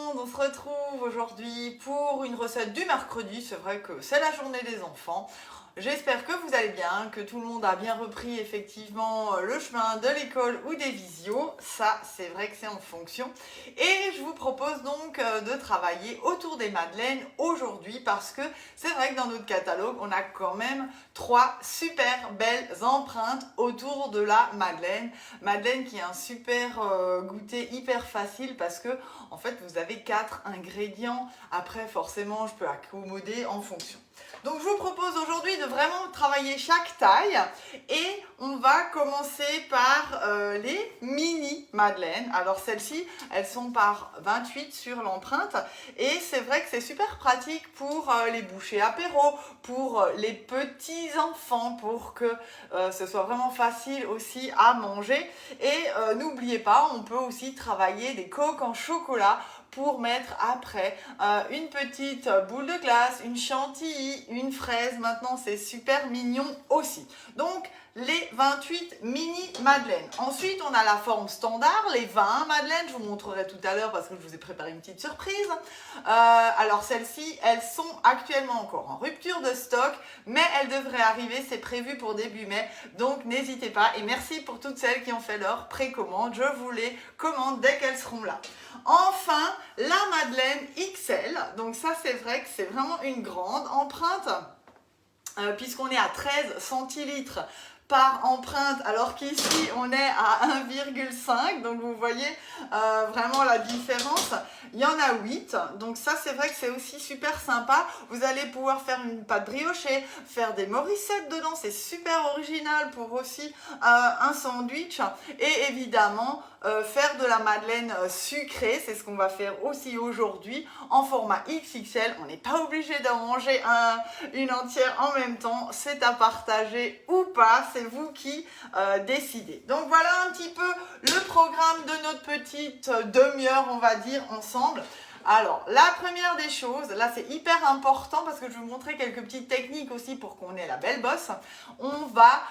monde, on se retrouve aujourd'hui pour une recette du mercredi. C'est vrai que c'est la journée des enfants. J'espère que vous allez bien, que tout le monde a bien repris effectivement le chemin de l'école ou des visios. Ça, c'est vrai que c'est en fonction. Et je vous propose donc de travailler autour des madeleines aujourd'hui parce que c'est vrai que dans notre catalogue, on a quand même 3 super belles empreintes autour de la madeleine. Madeleine qui est un super goûter hyper facile parce que en fait, vous avez 4 ingrédients. Après, forcément, je peux accommoder en fonction. Donc je vous propose aujourd'hui de vraiment travailler chaque taille et on va commencer par les mini madeleines. Alors celles-ci, elles sont par 28 sur l'empreinte et c'est vrai que c'est super pratique pour les bouchées apéro, pour les petits enfants, pour que ce soit vraiment facile aussi à manger. Et n'oubliez pas, on peut aussi travailler des coques en chocolat pour mettre après une petite boule de glace, une chantilly, une fraise. Maintenant, c'est super mignon aussi. Donc, les 28 mini madeleines. Ensuite, on a la forme standard, les 20 madeleines. Je vous montrerai tout à l'heure parce que je vous ai préparé une petite surprise. Alors, celles-ci, elles sont actuellement encore en rupture de stock, mais elles devraient arriver, c'est prévu pour début mai. Donc, n'hésitez pas. Et merci pour toutes celles qui ont fait leur précommande. Je vous les commande dès qu'elles seront là. Enfin, la madeleine XL, donc ça c'est vrai que c'est vraiment une grande empreinte, puisqu'on est à 13 centilitres par empreinte, alors qu'ici on est à 1,5, donc vous voyez vraiment la différence. Il y en a 8, donc ça c'est vrai que c'est aussi super sympa. Vous allez pouvoir faire une pâte briochée, faire des morissettes dedans, c'est super original pour aussi un sandwich. Et évidemment, faire de la madeleine sucrée, c'est ce qu'on va faire aussi aujourd'hui en format XXL. On n'est pas obligé d'en manger une entière en même temps, c'est à partager ou pas, c'est vous qui décidez. Donc voilà un petit peu le programme de notre petite demi-heure, on va dire, ensemble. Alors, la première des choses, là c'est hyper important parce que je vais vous montrer quelques petites techniques aussi pour qu'on ait la belle bosse. On va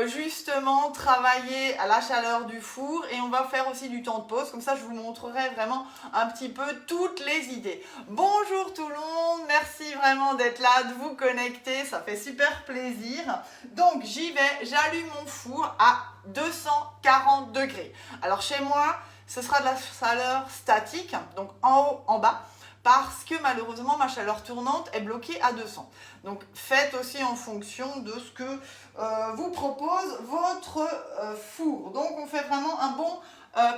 justement travailler à la chaleur du four et on va faire aussi du temps de pause. Comme ça, je vous montrerai vraiment un petit peu toutes les idées. Bonjour tout le monde, merci vraiment d'être là, de vous connecter, ça fait super plaisir. Donc, j'y vais, j'allume mon four à 240 degrés. Alors, chez moi, ce sera de la chaleur statique, donc en haut, en bas, parce que malheureusement, ma chaleur tournante est bloquée à 200. Donc, faites aussi en fonction de ce que vous propose votre four. Donc, on fait vraiment un bon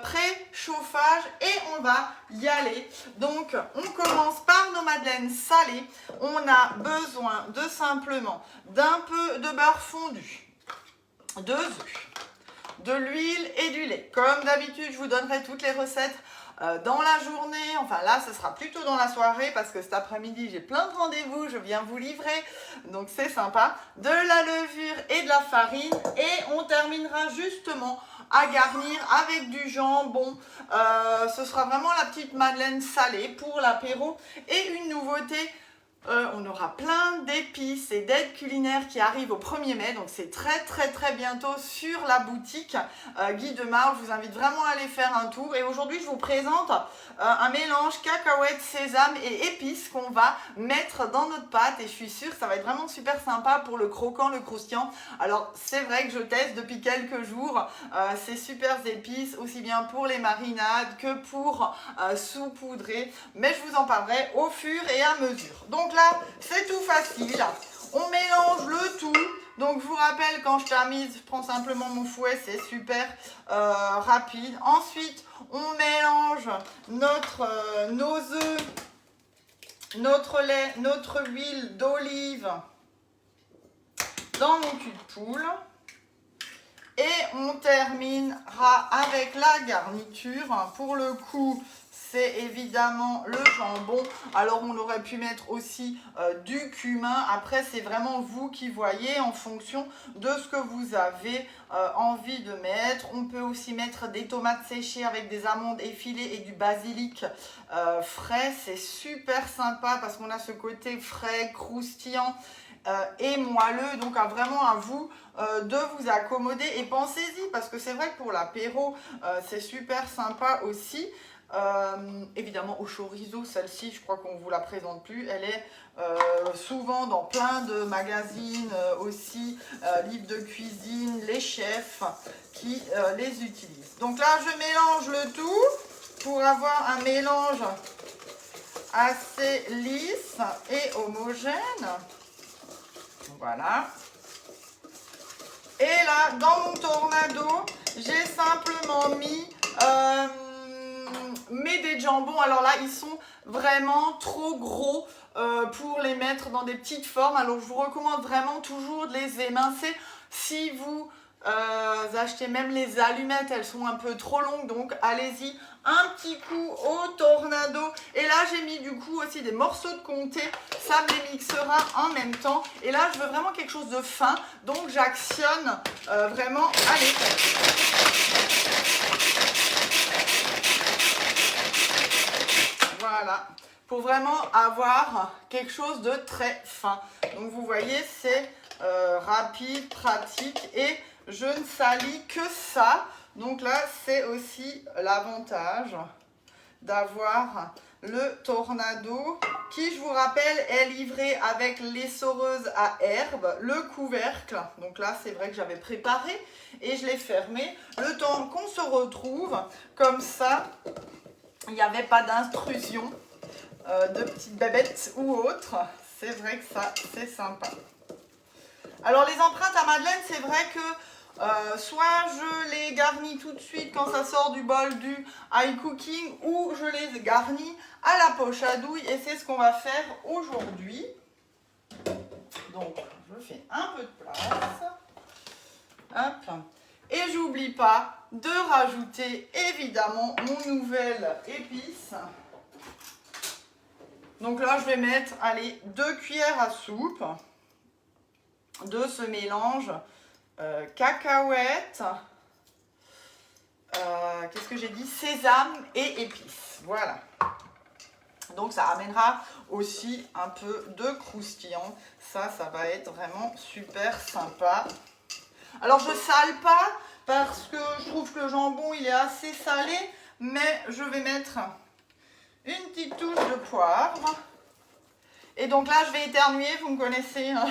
pré-chauffage et on va y aller. Donc, on commence par nos madeleines salées. On a besoin de simplement d'un peu de beurre fondu, 2 œufs, de l'huile et du lait. Comme d'habitude, je vous donnerai toutes les recettes dans la journée. Enfin là, ce sera plutôt dans la soirée parce que cet après-midi, j'ai plein de rendez-vous. Je viens vous livrer. Donc, c'est sympa. De la levure et de la farine. Et on terminera justement à garnir avec du jambon. Ce sera vraiment la petite madeleine salée pour l'apéro. Et une nouveauté, on aura plein d'épices et d'aides culinaires qui arrivent au 1er mai, donc c'est très bientôt sur la boutique Guy de Marle. Je vous invite vraiment à aller faire un tour et aujourd'hui je vous présente un mélange cacahuètes, sésame et épices qu'on va mettre dans notre pâte et je suis sûre que ça va être vraiment super sympa pour le croquant, le croustillant. Alors c'est vrai que je teste depuis quelques jours ces super épices, aussi bien pour les marinades que pour saupoudrer, mais je vous en parlerai au fur et à mesure. Donc là, c'est tout facile. On mélange le tout. Donc, je vous rappelle, quand je termine, je prends simplement mon fouet. C'est super rapide. Ensuite, on mélange nos œufs, notre lait, notre huile d'olive dans mon cul de poule. Et on terminera avec la garniture. Pour le coup, c'est évidemment le jambon. Alors, on aurait pu mettre aussi du cumin. Après, c'est vraiment vous qui voyez en fonction de ce que vous avez envie de mettre. On peut aussi mettre des tomates séchées avec des amandes effilées et du basilic frais. C'est super sympa parce qu'on a ce côté frais, croustillant et moelleux. Donc, vraiment à vous de vous accommoder. Et pensez-y parce que c'est vrai que pour l'apéro, c'est super sympa aussi. évidemment au chorizo, celle-ci, je crois qu'on ne vous la présente plus. Elle est souvent dans plein de magazines aussi, livres de cuisine, les chefs qui les utilisent. Donc là, je mélange le tout pour avoir un mélange assez lisse et homogène. Voilà. Et là, dans mon tornado, j'ai simplement mis des jambons. Alors là, ils sont vraiment trop gros pour les mettre dans des petites formes. Alors, je vous recommande vraiment toujours de les émincer. Si vous achetez même les allumettes, elles sont un peu trop longues. Donc, allez-y, un petit coup au tornado. Et là, j'ai mis du coup aussi des morceaux de comté. Ça me les mixera en même temps. Et là, je veux vraiment quelque chose de fin. Donc, j'actionne vraiment à l'épaule. Voilà, pour vraiment avoir quelque chose de très fin. Donc vous voyez, c'est rapide, pratique et je ne salis que ça. Donc là, c'est aussi l'avantage d'avoir le tornado qui, je vous rappelle, est livré avec l'essoreuse à herbe, le couvercle. Donc là, c'est vrai que j'avais préparé et je l'ai fermé. Le temps qu'on se retrouve, comme ça, il n'y avait pas d'intrusion de petites bébêtes ou autres. C'est vrai que ça, c'est sympa. Alors, les empreintes à madeleine, c'est vrai que soit je les garnis tout de suite quand ça sort du bol du high cooking ou je les garnis à la poche à douille et c'est ce qu'on va faire aujourd'hui. Donc, je fais un peu de place. Hop. Et j'oublie pas de rajouter évidemment mon nouvelle épice. Donc là, je vais mettre, allez, 2 cuillères à soupe de ce mélange cacahuètes, qu'est-ce que j'ai dit, sésame et épices. Voilà. Donc ça amènera aussi un peu de croustillant. Ça va être vraiment super sympa. Alors je sale pas parce que je trouve que le jambon il est assez salé, mais je vais mettre une petite touche de poivre. Et donc là je vais éternuer, vous me connaissez, hein.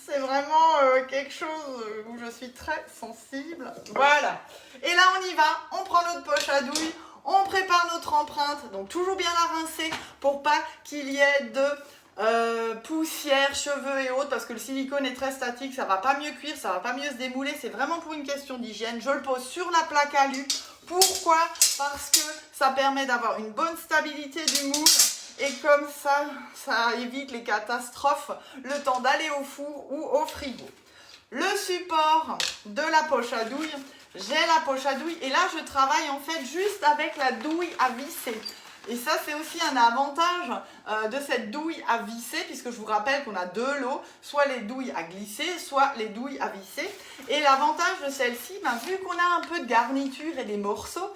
C'est vraiment quelque chose où je suis très sensible. Voilà. Et là on y va, on prend notre poche à douille, on prépare notre empreinte, donc toujours bien la rincer pour pas qu'il y ait de poussière, cheveux et autres, parce que le silicone est très statique, ça va pas mieux cuire, ça va pas mieux se démouler, c'est vraiment pour une question d'hygiène. Je le pose sur la plaque à alu. Pourquoi? Parce que ça permet d'avoir une bonne stabilité du moule et comme ça évite les catastrophes, le temps d'aller au four ou au frigo. Le support de la poche à douille, j'ai la poche à douille et là je travaille en fait juste avec la douille à visser. Et ça, c'est aussi un avantage de cette douille à visser, puisque je vous rappelle qu'on a deux lots, soit les douilles à glisser, soit les douilles à visser. Et l'avantage de celle-ci, vu qu'on a un peu de garniture et des morceaux,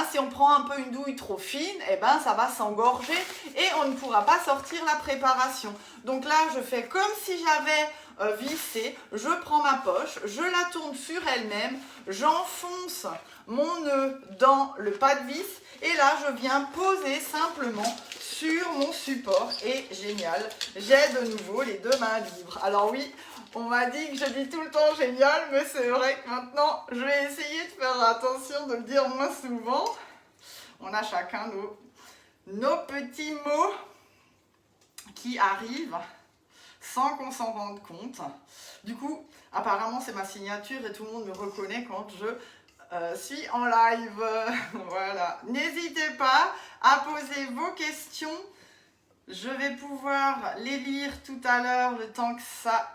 si on prend un peu une douille trop fine, ça va s'engorger et on ne pourra pas sortir la préparation. Donc là, je fais comme si j'avais vissé, je prends ma poche, je la tourne sur elle-même, j'enfonce mon nœud dans le pas de vis et là je viens poser simplement sur mon support et génial, j'ai de nouveau les deux mains libres. Alors oui, on m'a dit que je dis tout le temps génial, mais c'est vrai que maintenant je vais essayer de faire attention de le dire moins souvent. On a chacun nos petits mots qui arrivent sans qu'on s'en rende compte. Du coup, apparemment c'est ma signature et tout le monde me reconnaît quand je suis en live. Voilà. N'hésitez pas à poser vos questions. Je vais pouvoir les lire tout à l'heure, le temps que ça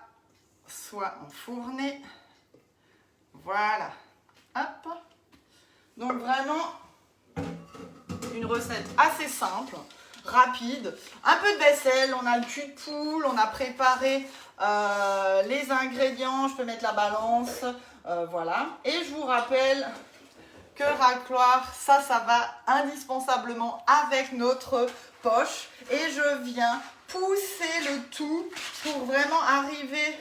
soit enfourné. Voilà. Hop. Donc vraiment, une recette assez simple, rapide. Un peu de vaisselle, on a le cul de poule, on a préparé les ingrédients, je peux mettre la balance. Voilà. Et je vous rappelle que racloir, ça va indispensablement avec notre poche. Et je viens pousser le tout pour vraiment arriver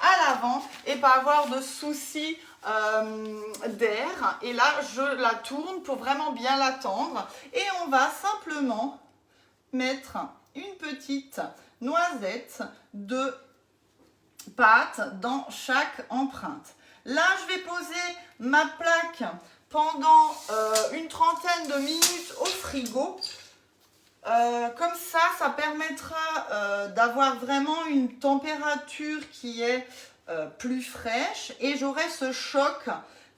à l'avant et pas avoir de soucis d'air. Et là, je la tourne pour vraiment bien la tendre. Et on va simplement mettre une petite noisette de pâte dans chaque empreinte. Là, je vais poser ma plaque pendant une trentaine de minutes au frigo. Comme ça permettra d'avoir vraiment une température qui est plus fraîche et j'aurai ce choc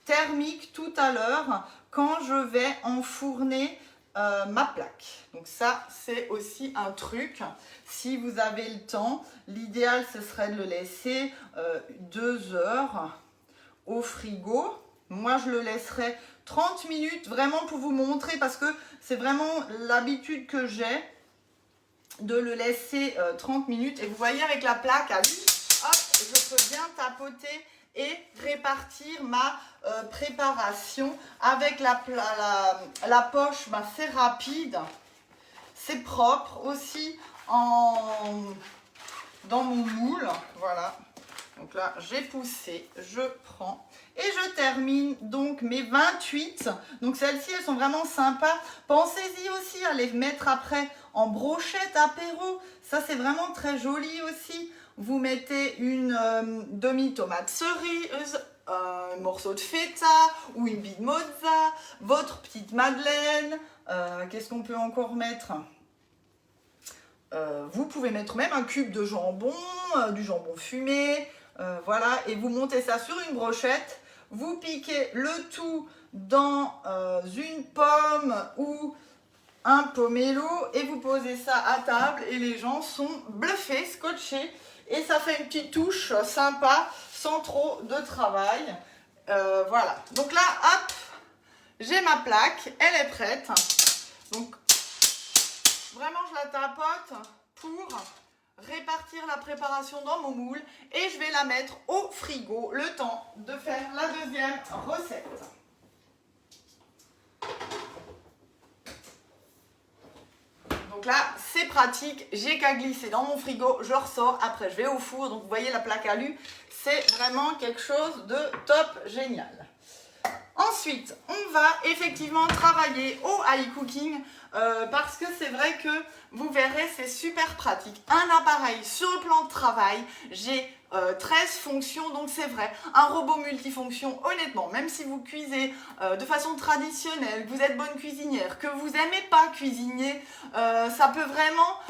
thermique tout à l'heure quand je vais enfourner ma plaque. Donc ça, c'est aussi un truc. Si vous avez le temps, l'idéal, ce serait de le laisser 2 heures au frigo. Moi, je le laisserai 30 minutes vraiment pour vous montrer parce que c'est vraiment l'habitude que j'ai de le laisser 30 minutes. Et vous voyez avec la plaque à lui, hop, je peux bien tapoter et répartir ma préparation. Avec la poche, bah, c'est rapide, c'est propre aussi dans mon moule. Voilà. Donc là, j'ai poussé, je prends et je termine donc mes 28. Donc celles-ci, elles sont vraiment sympas. Pensez-y aussi à les mettre après en brochette apéro. Ça, c'est vraiment très joli aussi. Vous mettez une demi-tomate cerise, un morceau de feta ou une bille de mozza, votre petite madeleine. Qu'est-ce qu'on peut encore mettre ? Vous pouvez mettre même un cube de jambon, du jambon fumé. Voilà, et vous montez ça sur une brochette, vous piquez le tout dans une pomme ou un pomelo et vous posez ça à table et les gens sont bluffés, scotchés et ça fait une petite touche sympa sans trop de travail. Voilà, donc là, hop, j'ai ma plaque, elle est prête. Donc vraiment je la tapote pour répartir la préparation dans mon moule et je vais la mettre au frigo le temps de faire la deuxième recette. Donc là, c'est pratique, j'ai qu'à glisser dans mon frigo, je ressors, après je vais au four. Donc vous voyez la plaque alu, c'est vraiment quelque chose de top, génial. Ensuite, on va effectivement travailler au high cooking parce que c'est vrai que vous verrez, c'est super pratique. Un appareil sur le plan de travail, j'ai 13 fonctions, donc c'est vrai, un robot multifonction, honnêtement, même si vous cuisez de façon traditionnelle, que vous êtes bonne cuisinière, que vous n'aimez pas cuisiner, ça peut vraiment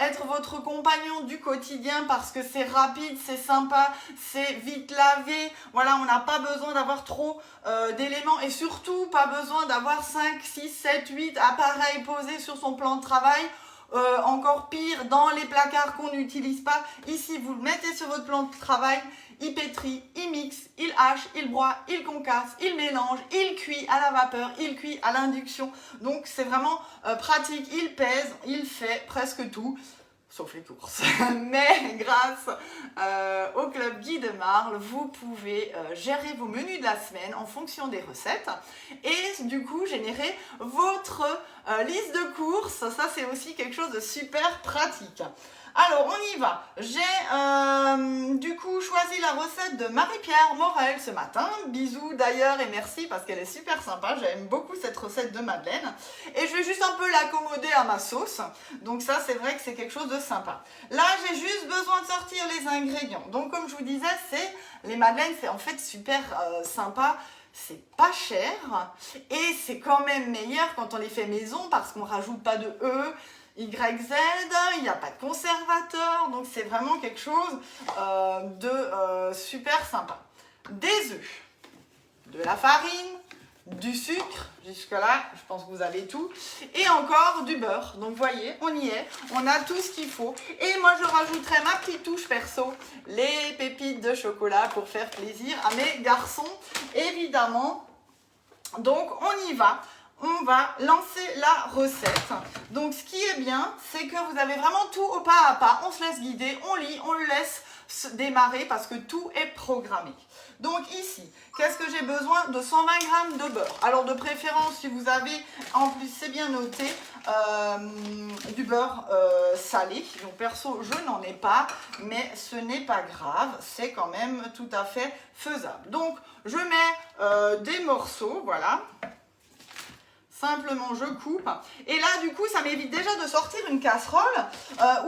être votre compagnon du quotidien parce que c'est rapide, c'est sympa, c'est vite lavé, voilà, on n'a pas besoin d'avoir trop d'éléments et surtout pas besoin d'avoir 5, 6, 7, 8 appareils posés sur son plan de travail. Encore pire, dans les placards qu'on n'utilise pas. Ici, vous le mettez sur votre plan de travail, il pétrit, il mixe, il hache, il broie, il concasse, il mélange, il cuit à la vapeur, il cuit à l'induction. Donc, c'est vraiment pratique. Il pèse, il fait presque tout, sauf les courses. Mais grâce au Club Guy de Marle, vous pouvez gérer vos menus de la semaine en fonction des recettes et du coup générer votre liste de courses. Ça, c'est aussi quelque chose de super pratique. Alors, on y va. J'ai du coup choisi la recette de Marie-Pierre Morel ce matin. Bisous d'ailleurs et merci parce qu'elle est super sympa. J'aime beaucoup cette recette de madeleine. Et je vais juste un peu l'accommoder à ma sauce. Donc ça, c'est vrai que c'est quelque chose de sympa. Là, j'ai juste besoin de sortir les ingrédients. Donc comme je vous disais, les madeleines, c'est en fait super sympa. C'est pas cher et c'est quand même meilleur quand on les fait maison parce qu'on rajoute pas de YZ, il n'y a pas de conservateur, donc c'est vraiment quelque chose de super sympa. Des œufs, de la farine, du sucre, jusque là je pense que vous avez tout, et encore du beurre. Donc vous voyez, on y est, on a tout ce qu'il faut. Et moi je rajouterai ma petite touche perso, les pépites de chocolat pour faire plaisir à mes garçons, évidemment. Donc on y va. On va lancer la recette. Donc ce qui est bien, c'est que vous avez vraiment tout au pas à pas. On se laisse guider, on lit, on le laisse démarrer parce que tout est programmé. Donc ici, qu'est-ce que j'ai besoin? De 120 g de beurre. Alors de préférence, si vous avez, en plus c'est bien noté, du beurre salé. Donc perso, je n'en ai pas, mais ce n'est pas grave, c'est quand même tout à fait faisable. Donc je mets des morceaux, voilà. Simplement, je coupe. Et là, du coup, ça m'évite déjà de sortir une casserole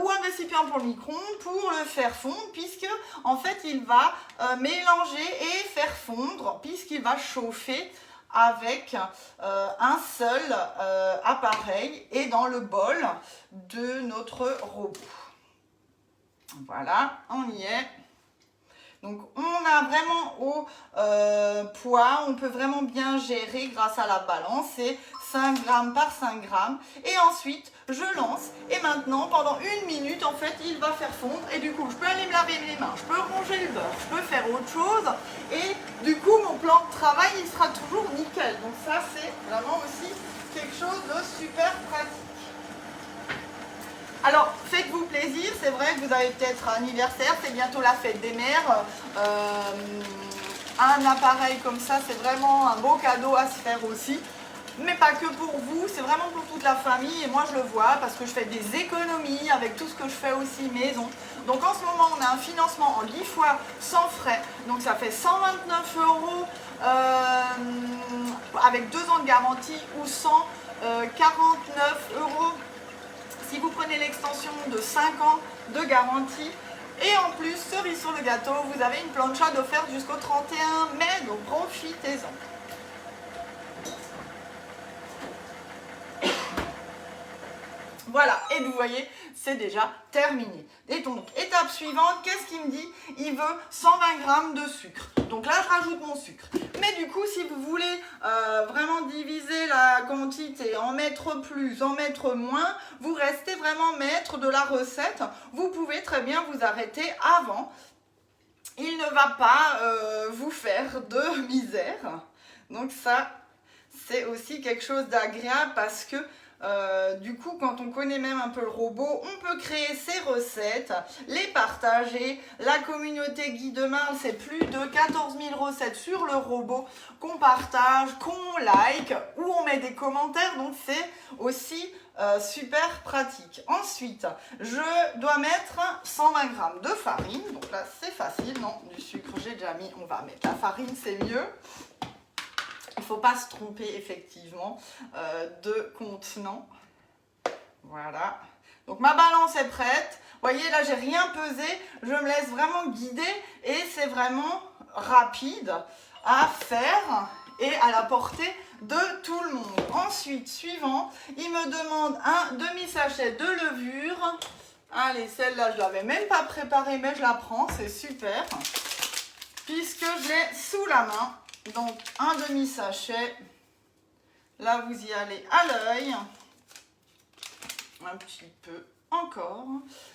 ou un récipient pour le micro-ondes pour le faire fondre, puisque, en fait, il va mélanger et faire fondre, puisqu'il va chauffer avec un seul appareil et dans le bol de notre robot. Voilà, on y est. Donc on a vraiment au poids, on peut vraiment bien gérer grâce à la balance, c'est 5 g par 5 g. Et ensuite je lance et maintenant pendant 1 minute en fait il va faire fondre et du coup je peux aller me laver les mains, je peux ranger le beurre, je peux faire autre chose et du coup mon plan de travail il sera toujours nickel. Donc ça c'est vraiment aussi quelque chose de super pratique. Alors, faites-vous plaisir, c'est vrai que vous avez peut-être un anniversaire, c'est bientôt la fête des mères. Un appareil comme ça, c'est vraiment un beau cadeau à se faire aussi. Mais pas que pour vous, c'est vraiment pour toute la famille. Et moi, je le vois parce que je fais des économies avec tout ce que je fais aussi maison. Donc, en ce moment, on a un financement en 10 fois sans frais. Donc, ça fait 129 € avec 2 ans de garantie ou 149 € si vous prenez l'extension de 5 ans de garantie. Et en plus, cerise sur le gâteau, vous avez une plancha d'offerte jusqu'au 31 mai, donc profitez-en. Voilà, et vous voyez, c'est déjà terminé. Et donc, étape suivante, qu'est-ce qu'il me dit? Il veut 120 g de sucre. Donc là, je rajoute mon sucre. Mais du coup, si vous voulez vraiment diviser la quantité, en mettre plus, en mettre moins, vous restez vraiment maître de la recette. Vous pouvez très bien vous arrêter avant. Il ne va pas vous faire de misère. Donc ça, c'est aussi quelque chose d'agréable parce que du coup, quand on connaît même un peu le robot, on peut créer ses recettes, les partager. La communauté Guy de Marle, c'est plus de 14 000 recettes sur le robot qu'on partage, qu'on like ou on met des commentaires. Donc, c'est aussi super pratique. Ensuite, je dois mettre 120 g de farine. Donc là, c'est facile. Non, du sucre, j'ai déjà mis. On va mettre la farine, c'est mieux. Il ne faut pas se tromper effectivement de contenant. Voilà. Donc ma balance est prête. Vous voyez là, j'ai rien pesé. Je me laisse vraiment guider et c'est vraiment rapide à faire et à la portée de tout le monde. Ensuite, suivant, il me demande un demi-sachet de levure. Allez, celle-là, je ne l'avais même pas préparée, mais je la prends. C'est super. Puisque je l'ai sous la main. Donc, un demi-sachet, là vous y allez à l'œil, un petit peu encore,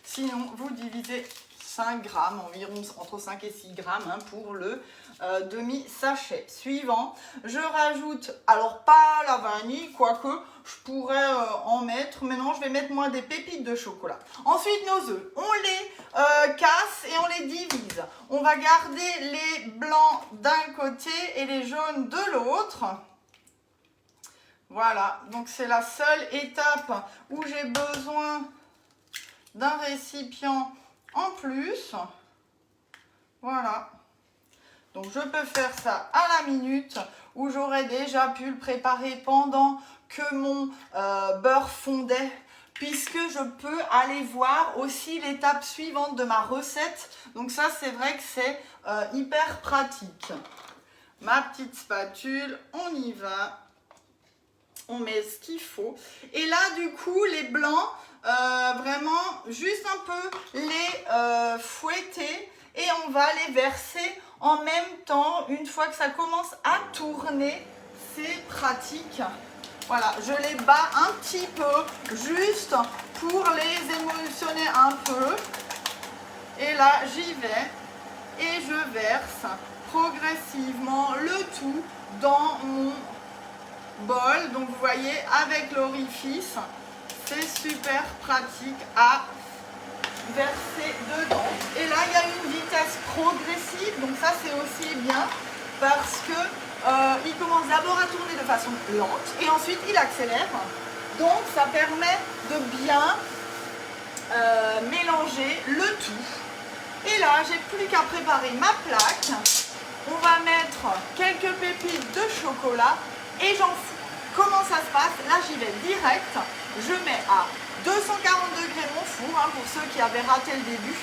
sinon vous divisez 5 g, environ entre 5 et 6 g pour le demi-sachet. Suivant, je rajoute, alors pas la vanille, quoique je pourrais en mettre, mais non, je vais mettre moi des pépites de chocolat. Ensuite, nos œufs, on les casse et on les divise. On va garder les blancs d'un côté et les jaunes de l'autre. Voilà, donc c'est la seule étape où j'ai besoin d'un récipient en plus. Voilà. Donc je peux faire ça à la minute où j'aurais déjà pu le préparer pendant que mon beurre fondait, puisque je peux aller voir aussi l'étape suivante de ma recette. Donc ça, c'est vrai que c'est hyper pratique. Ma petite spatule, on y va. On met ce qu'il faut. Et là, du coup, les blancs, vraiment, juste un peu les fouetter et on va les verser en même temps. Une fois que ça commence à tourner, c'est pratique. Voilà, je les bats un petit peu, juste pour les émulsionner un peu. Et là, j'y vais et je verse progressivement le tout dans mon bol. Donc vous voyez, avec l'orifice, c'est super pratique à verser dedans. Et là, il y a une vitesse progressive, donc ça c'est aussi bien parce que il commence d'abord à tourner de façon lente et ensuite il accélère. Donc ça permet de bien mélanger le tout. Et là, j'ai plus qu'à préparer ma plaque. On va mettre quelques pépites de chocolat et j'en fous. Comment ça se passe? Là, j'y vais direct. Je mets à 240 degrés mon four, hein, pour ceux qui avaient raté le début.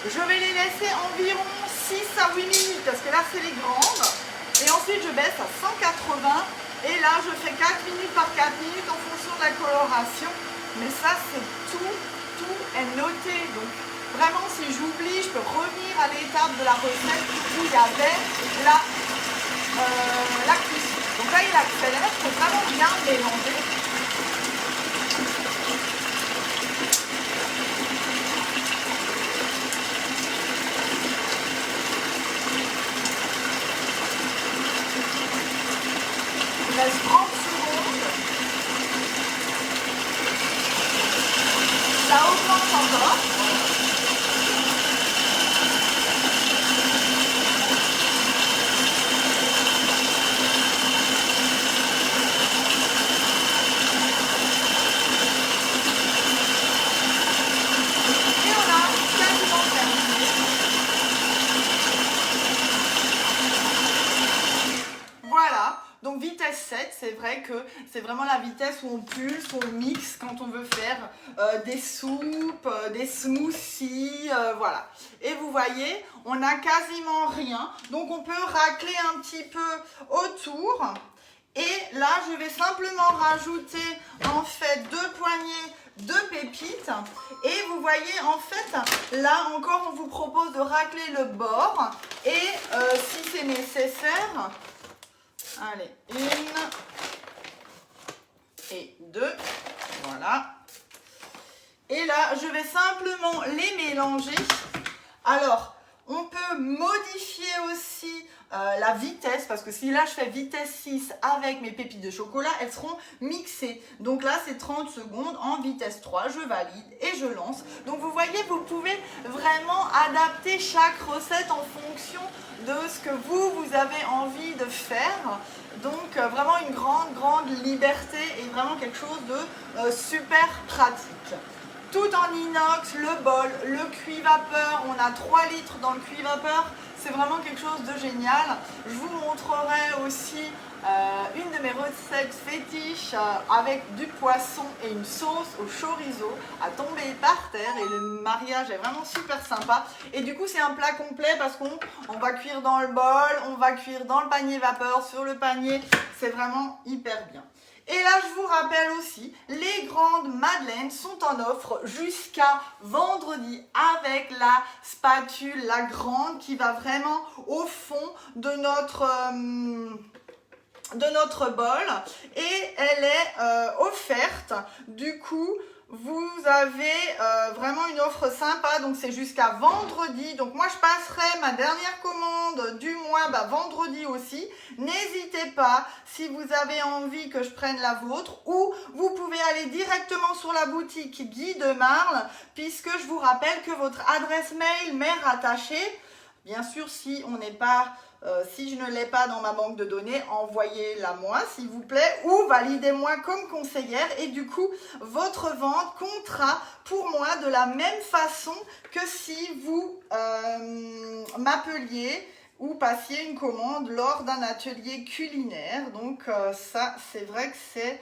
Je vais les laisser environ 6 à 8 minutes parce que là, c'est les grandes. Et ensuite, je baisse à 180. Et là, je fais 4 minutes par 4 minutes en fonction de la coloration. Mais ça, c'est tout est noté. Donc, vraiment, si j'oublie, je peux revenir à l'étape de la recette où il y avait la cuisson. Donc là, il accélère, il faut vraiment bien mélanger. Il reste 30 secondes. Ça augmente encore. Donc vitesse 7, c'est vrai que c'est vraiment la vitesse où on pulse, où on mixe quand on veut faire des soupes, des smoothies, voilà. Et vous voyez, on n'a quasiment rien, donc on peut racler un petit peu autour. Et là, je vais simplement rajouter en fait 2 poignées de pépites. Et vous voyez, en fait, là encore, on vous propose de racler le bord. Et si c'est nécessaire... Allez, 1 et 2, voilà. Et là, je vais simplement les mélanger. Alors, on peut modifier aussi la vitesse, parce que si là, je fais vitesse 6 avec mes pépites de chocolat, elles seront mixées. Donc là, c'est 30 secondes. En vitesse 3, je valide et je lance. Donc vous voyez, vous pouvez vraiment adapter chaque recette en fonction de ce que vous avez envie de faire. Donc vraiment une grande liberté et vraiment quelque chose de super pratique. Tout en inox, le bol, le cuit-vapeur, on a 3 litres dans le cuit-vapeur, c'est vraiment quelque chose de génial. Je vous montrerai aussi une de mes recettes fétiches avec du poisson et une sauce au chorizo à tomber par terre, et le mariage est vraiment super sympa. Et du coup c'est un plat complet parce qu'on va cuire dans le bol, on va cuire dans le panier vapeur, sur le panier, c'est vraiment hyper bien. Et là, je vous rappelle aussi, les grandes madeleines sont en offre jusqu'à vendredi avec la spatule, la grande, qui va vraiment au fond de notre bol. Et elle est offerte. Du coup, vous avez vraiment une offre sympa, donc c'est jusqu'à vendredi. Donc moi je passerai ma dernière commande du mois vendredi aussi. N'hésitez pas si vous avez envie que je prenne la vôtre, ou vous pouvez aller directement sur la boutique Guy de Marle, puisque je vous rappelle que votre adresse mail m'est rattachée. Bien sûr, si on n'est pas... si je ne l'ai pas dans ma banque de données, envoyez-la moi s'il vous plaît, ou validez-moi comme conseillère, et du coup votre vente comptera pour moi de la même façon que si vous m'appeliez ou passiez une commande lors d'un atelier culinaire. Donc ça, c'est vrai que c'est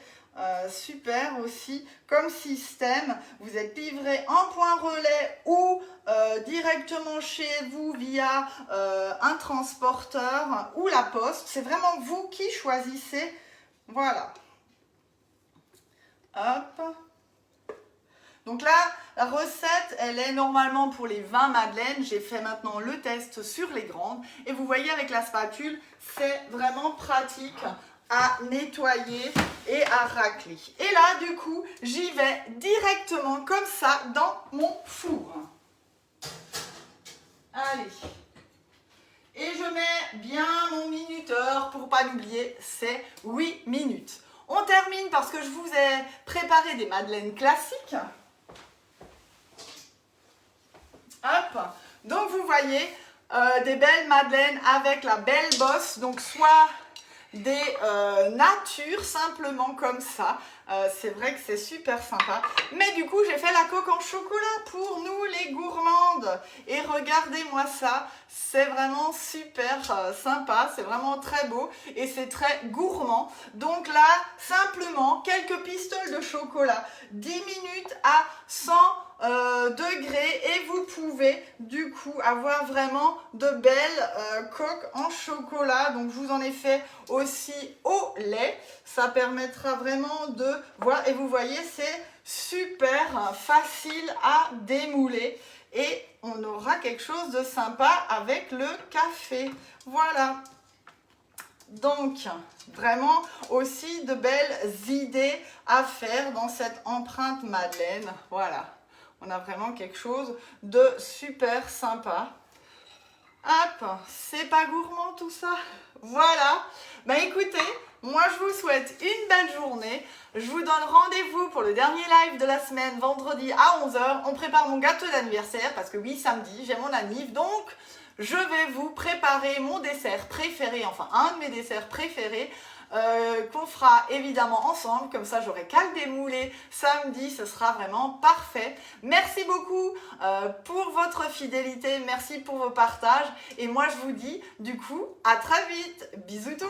super aussi comme système. Vous êtes livré en point relais ou directement chez vous via un transporteur ou la poste. C'est vraiment vous qui choisissez. Voilà. Hop. Donc là, la recette, elle est normalement pour les 20 madeleines. J'ai fait maintenant le test sur les grandes. Et vous voyez, avec la spatule, c'est vraiment pratique à nettoyer et à racler. Et là, du coup, j'y vais directement comme ça dans mon four. Allez. Et je mets bien mon minuteur pour pas l'oublier, c'est 8 minutes. On termine parce que je vous ai préparé des madeleines classiques. Hop. Donc vous voyez des belles madeleines avec la belle bosse, donc soit des natures simplement comme ça. C'est vrai que c'est super sympa. Mais du coup, j'ai fait la coque en chocolat pour nous les gourmandes. Et regardez-moi ça, c'est vraiment super sympa, c'est vraiment très beau et c'est très gourmand. Donc là, simplement quelques pistoles de chocolat, 10 minutes à 100 degrés et vous pouvez du coup avoir vraiment de belles coques en chocolat. Donc je vous en ai fait aussi au lait, ça permettra vraiment de voir et vous voyez c'est super facile à démouler et on aura quelque chose de sympa avec le café. Voilà. Donc, vraiment aussi de belles idées à faire dans cette empreinte Madeleine. Voilà, on a vraiment quelque chose de super sympa. Hop, c'est pas gourmand tout ça? Voilà, bah écoutez, moi je vous souhaite une belle journée. Je vous donne rendez-vous pour le dernier live de la semaine, vendredi à 11 h. On prépare mon gâteau d'anniversaire parce que oui, samedi, j'ai mon anniv. Donc, je vais vous préparer mon dessert préféré, enfin un de mes desserts préférés, qu'on fera évidemment ensemble, comme ça j'aurai qu'à le démouler samedi, ce sera vraiment parfait. Merci beaucoup pour votre fidélité, merci pour vos partages et moi je vous dis du coup à très vite, bisous tout le monde.